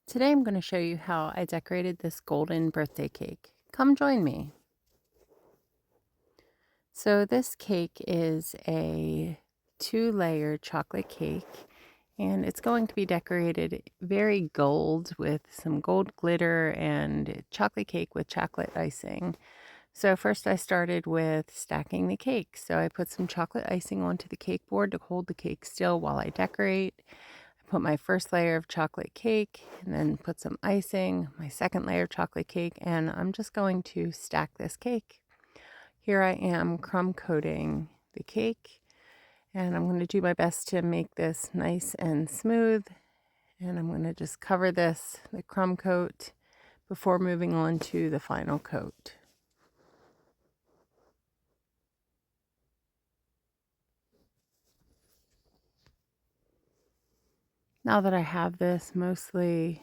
Today I'm going to show you how I decorated this golden birthday cake. Come join me. So this cake is a 2-layer chocolate cake, and it's going to be decorated very gold with some gold glitter and chocolate cake with chocolate icing. So first I started with stacking the cake. So I put some chocolate icing onto the cake board to hold the cake still while I decorate. Put my first layer of chocolate cake and then put some icing, my second layer of chocolate cake, and I'm just going to stack this cake. Here I am crumb coating the cake, and I'm going to do my best to make this nice and smooth. And I'm going to just cover the crumb coat, before moving on to the final coat. Now that I have this mostly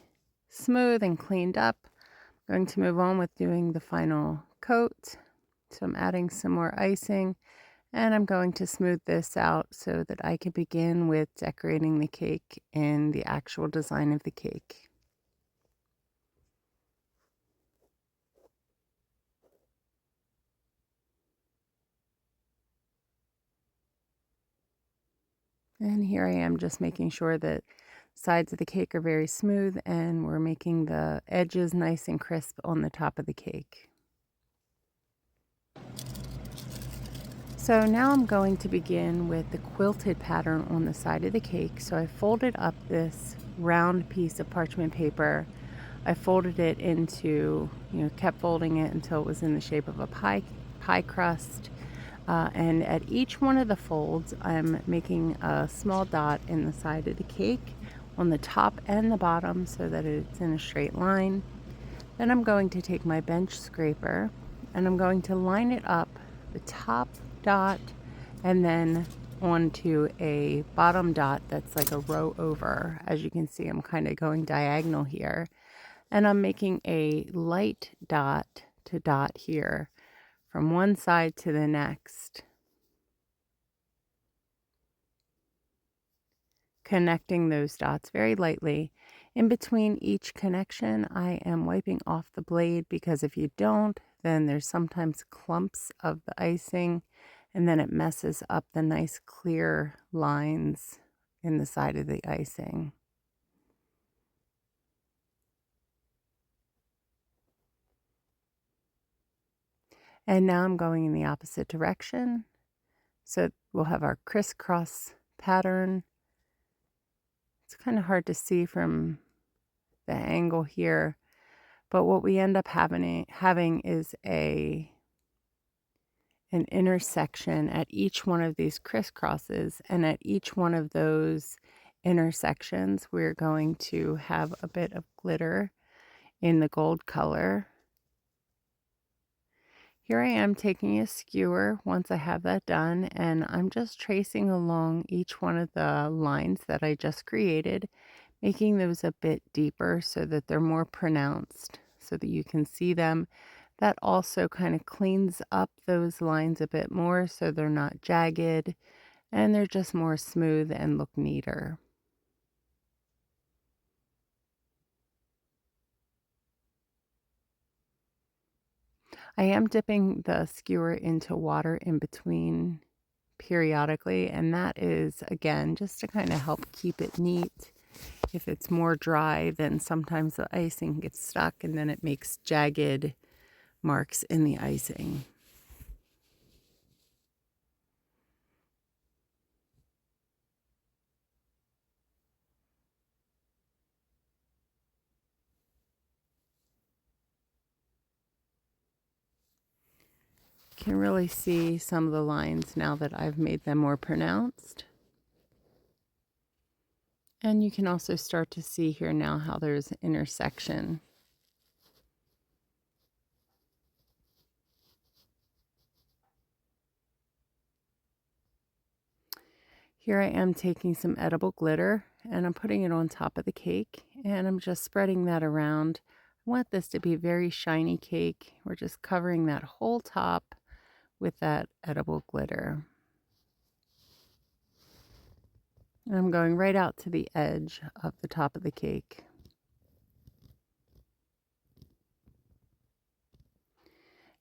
smooth and cleaned up, I'm going to move on with doing the final coat. So I'm adding some more icing, and I'm going to smooth this out so that I can begin with decorating the cake and the actual design of the cake. And here I am just making sure that sides of the cake are very smooth and we're making the edges nice and crisp on the top of the cake. So now I'm going to begin with the quilted pattern on the side of the cake. So I folded up this round piece of parchment paper. I folded it into, kept folding it until it was in the shape of a pie crust. And at each one of the folds, I'm making a small dot in the side of the cake on the top and the bottom so that it's in a straight line. Then I'm going to take my bench scraper and I'm going to line it up the top dot and then onto a bottom dot that's like a row over. As you can see, I'm kind of going diagonal here. And I'm making a light dot to dot here from one side to the next, connecting those dots very lightly. In between each connection, I am wiping off the blade because if you don't, then there's sometimes clumps of the icing and then it messes up the nice clear lines in the side of the icing. And now I'm going in the opposite direction. So we'll have our crisscross pattern. It's kind of hard to see from the angle here, but what we end up having is an intersection at each one of these crisscrosses, and at each one of those intersections we're going to have a bit of glitter in the gold color. Here I am taking a skewer once I have that done, and I'm just tracing along each one of the lines that I just created, making those a bit deeper so that they're more pronounced so that you can see them. That also kind of cleans up those lines a bit more so they're not jagged and they're just more smooth and look neater. I am dipping the skewer into water in between periodically, and that is again just to kind of help keep it neat. If it's more dry, then sometimes the icing gets stuck and then it makes jagged marks in the icing. Can really see some of the lines now that I've made them more pronounced. And you can also start to see here now how there's intersection. Here I am taking some edible glitter and I'm putting it on top of the cake and I'm just spreading that around. I want this to be a very shiny cake. We're just covering that whole top with that edible glitter. And I'm going right out to the edge of the top of the cake.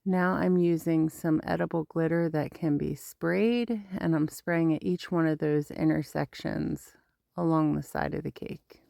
Now I'm using some edible glitter that can be sprayed, and I'm spraying at each one of those intersections along the side of the cake.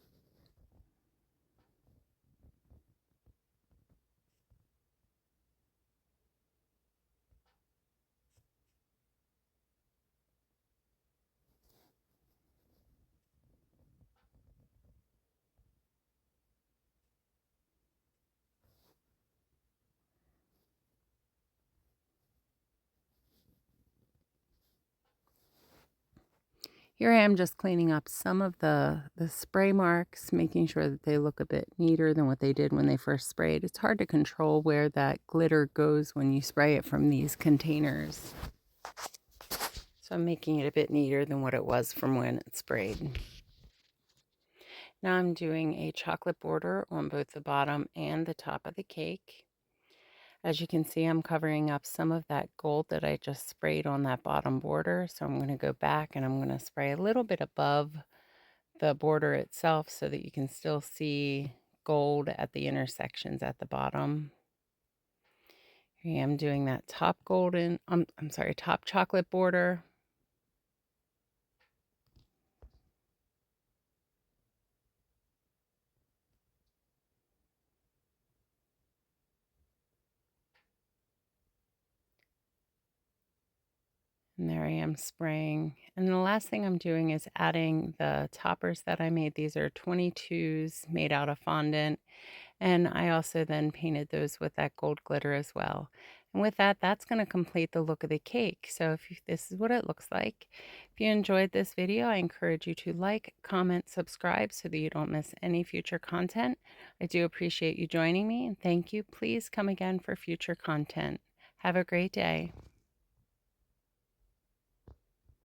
Here I am just cleaning up some of the spray marks, making sure that they look a bit neater than what they did when they first sprayed. It's hard to control where that glitter goes when you spray it from these containers. So I'm making it a bit neater than what it was from when it sprayed. Now I'm doing a chocolate border on both the bottom and the top of the cake. As you can see, I'm covering up some of that gold that I just sprayed on that bottom border. So I'm going to go back and I'm going to spray a little bit above the border itself so that you can still see gold at the intersections at the bottom. Here I am doing that top top chocolate border. And there I am spraying. And the last thing I'm doing is adding the toppers that I made. These are 22s made out of fondant. And I also then painted those with that gold glitter as well. And with that, that's going to complete the look of the cake. So this is what it looks like. If you enjoyed this video, I encourage you to like, comment, subscribe so that you don't miss any future content. I do appreciate you joining me and thank you. Please come again for future content. Have a great day.